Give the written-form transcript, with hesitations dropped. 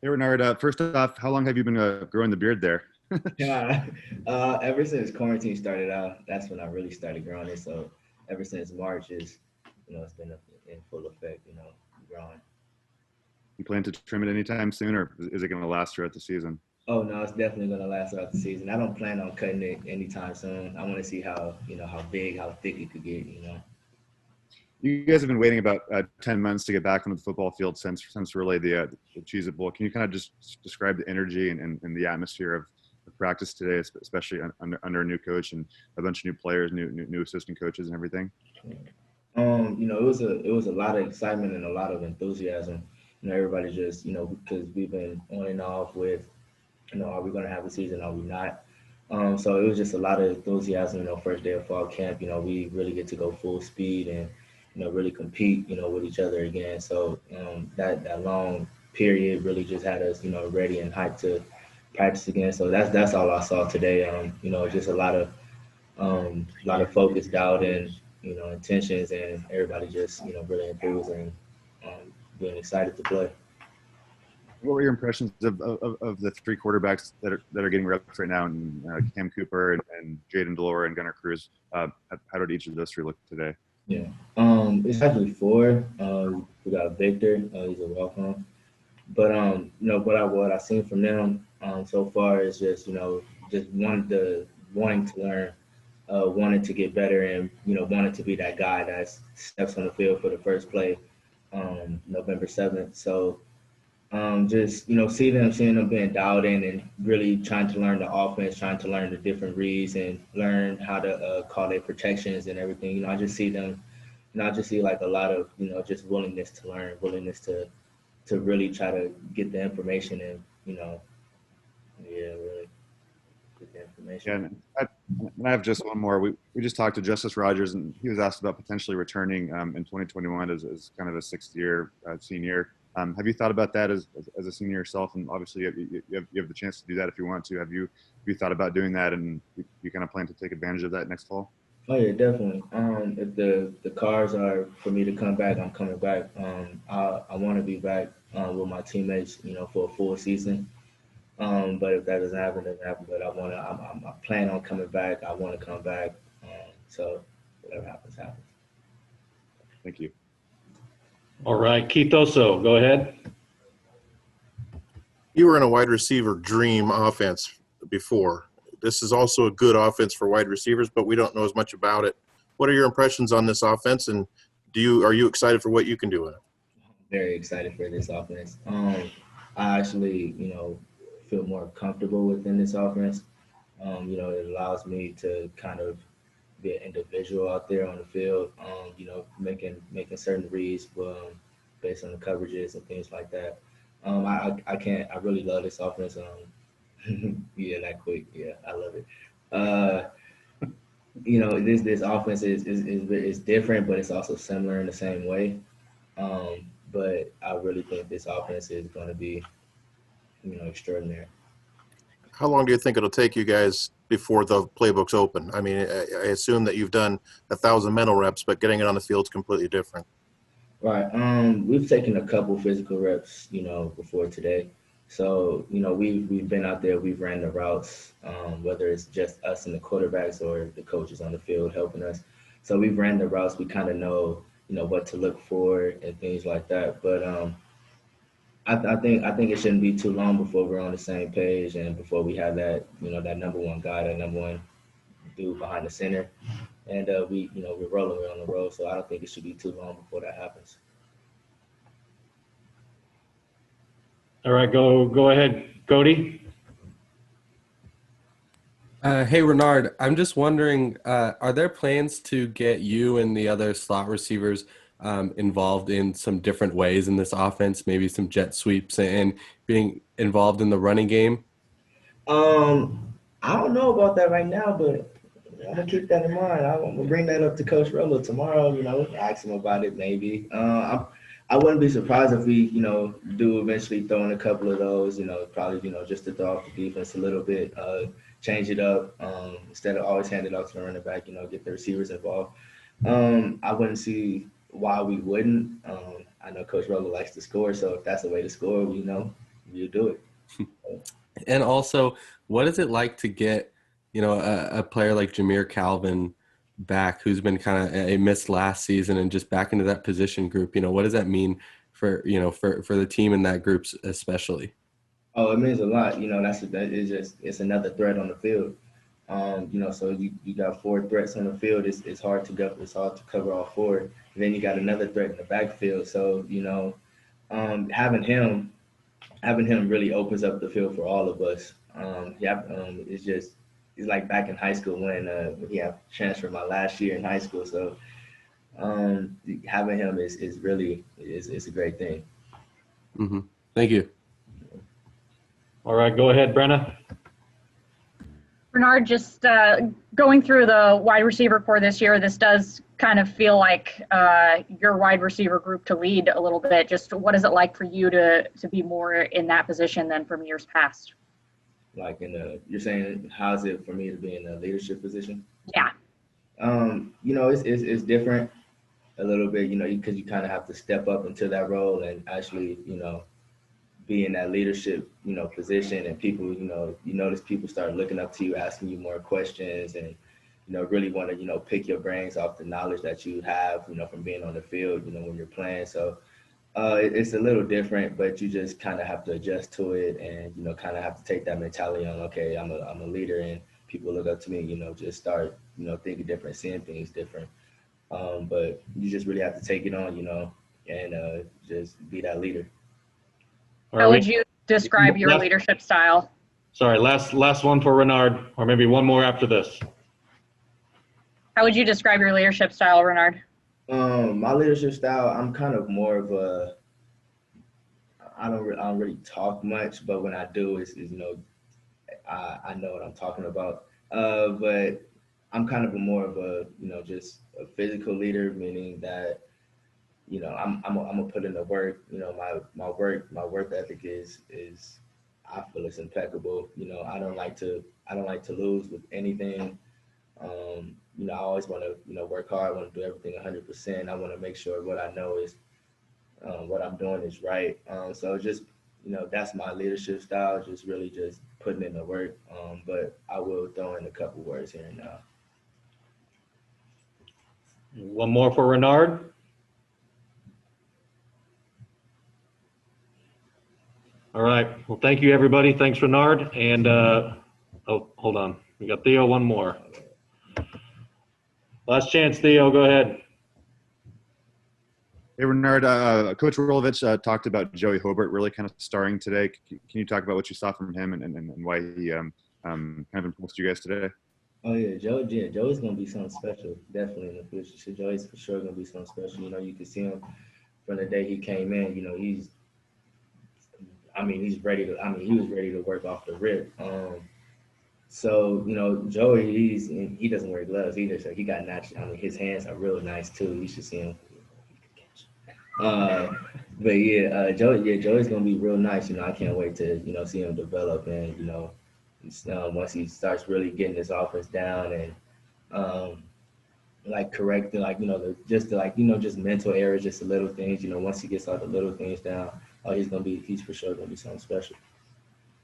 Hey Renard, first off, how long have you been growing the beard there? Yeah, ever since quarantine started out, that's when I really started growing it. So ever since March it's been in full effect, growing. You plan to trim it anytime soon, or is it going to last throughout the season? Oh no, it's definitely gonna last throughout the season. I don't plan on cutting it anytime soon. I want to see how big, how thick it could get. You guys have been waiting about 10 months to get back onto the football field since really the Cheez It Bowl. Can you kind of just describe the energy and the atmosphere of practice today, especially under a new coach and a bunch of new players, new assistant coaches and everything? It was a lot of excitement and a lot of enthusiasm. Everybody just, because we've been on and off with, are we going to have a season? Are we not? So it was just a lot of enthusiasm. First day of fall camp. We really get to go full speed and really compete. With each other again. So that long period really just had us ready and hyped to practice again. So that's all I saw today. Just a lot of focused doubt and intentions, and everybody just really enthused and being excited to play. What were your impressions of the three quarterbacks that are getting reps right now, and Cam Cooper and Jaden Delora and Gunnar Cruz? How did each of those three look today? Yeah, it's actually four. We got Victor. He's a welcome. But what I seen from them so far is just just wanting to learn, wanting to get better, and wanting to be that guy that steps on the field for the first play, November 7th. So just seeing them being dialed in and really trying to learn the offense, trying to learn the different reads and learn how to call their protections and everything. I just see them. I just see like a lot of just willingness to learn, willingness to really try to get the information and yeah, really get the Yeah, information. and I have just one more. We just talked to Justice Rogers, and he was asked about potentially returning in 2021 as kind of a sixth year senior. Have you thought about that as a senior yourself? And obviously, you have the chance to do that if you want to. Have you thought about doing that, and you kind of plan to take advantage of that next fall? Oh yeah, definitely. If the cars are for me to come back, I'm coming back. I want to be back with my teammates, for a full season. But if that doesn't happen, it doesn't happen. But I plan on coming back. I want to come back. So whatever happens, happens. Thank you. All right, Keith Oso, go ahead. You were in a wide receiver dream offense before. This is also a good offense for wide receivers, but we don't know as much about it. What are your impressions on this offense, and are you excited for what you can do in it? Very excited for this offense. I actually, feel more comfortable within this offense. It allows me to kind of be an individual out there on the field. Making certain reads based on the coverages and things like that. I can't. I really love this offense. Yeah, that quick. Yeah, I love it. Uh, this offense is different, but it's also similar in the same way. But I really think this offense is going to be, extraordinary. How long do you think it'll take you guys before the playbook's open? I mean, I assume that you've done 1,000 mental reps, but getting it on the field is completely different. Right. We've taken a couple physical reps, before today. So, we've been out there, we've ran the routes, whether it's just us and the quarterbacks or the coaches on the field helping us. So we've ran the routes, we kind of know, what to look for and things like that. But I think it shouldn't be too long before we're on the same page and before we have that, that number one guy, that number one dude behind the center. And we're rolling, we're on the road. So I don't think it should be too long before that happens. All right, go ahead, Cody. Hey Renard, I'm just wondering, are there plans to get you and the other slot receivers involved in some different ways in this offense, maybe some jet sweeps and being involved in the running game? I don't know about that right now, but I'm gonna keep that in mind. I'm gonna bring that up to Coach Rolo tomorrow. Ask him about it maybe. I wouldn't be surprised if we, do eventually throw in a couple of those. Probably, just to throw off the defense a little bit, change it up instead of always hand it off to the running back. Get the receivers involved. I wouldn't see why we wouldn't. I know Coach Rolo likes to score, so if that's the way to score, you do it. And also, what is it like to get, a player like Jameer Calvin back, who's been kind of a missed last season, and just back into that position group? What does that mean for the team and that group especially? Oh, it means a lot. It's another threat on the field. So you got 4 threats on the field. It's hard to go. It's hard to cover all 4. And then you got another threat in the backfield. So having him really opens up the field for all of us. It's like back in high school when he had transferred my last year in high school. So having him is really a great thing. Mm-hmm. Thank you. All right, go ahead, Brenna. Renard, just going through the wide receiver core this year, this does kind of feel like your wide receiver group to lead a little bit. Just what is it like for you to be more in that position than from years past? Like you're saying, how's it for me to be in a leadership position? Yeah. It's different a little bit, because you kind of have to step up into that role and actually, be in that leadership, position, and people, you notice people start looking up to you, asking you more questions, and, really want to, pick your brains off the knowledge that you have, from being on the field, when you're playing. So it's a little different, but you just kind of have to adjust to it and, kind of have to take that mentality on, okay, I'm a leader and people look up to me, just start, thinking different, seeing things different. But you just really have to take it on, and just be that leader. How would you describe your leadership style? Sorry, last one for Renard, or maybe one more after this. How would you describe your leadership style, Renard? My leadership style, I'm kind of more of a, I don't really talk much, but when I do, I know what I'm talking about. But I'm kind of more of a, just a physical leader, meaning that, I'm gonna put in the work. My work ethic is I feel it's impeccable. I don't like to lose with anything. I always want to work hard. I want to do everything 100%. I want to make sure what I know is what I'm doing is right. So just that's my leadership style. Just really just putting in the work. But I will throw in a couple words here and now. One more for Renard. All right. Well, thank you, everybody. Thanks, Renard. And, hold on. We got Theo, one more. Last chance, Theo. Go ahead. Hey, Renard, Coach Rolovich talked about Joey Hobart really kind of starring today. Can you talk about what you saw from him and why he kind of impressed you guys today? Oh yeah, Joey's gonna be something special, definitely in the future. So Joey's for sure gonna be something special. You can see him from the day he came in. He's ready to. He was ready to work off the rip. So Joey, he doesn't wear gloves either, so he got natural. His hands are really nice too. You should see him. But yeah, Joey's gonna be real nice. I can't wait to see him develop and once he starts really getting his offense down and correcting just mental errors, just the little things. Once he gets all the little things down, he's for sure gonna be something special.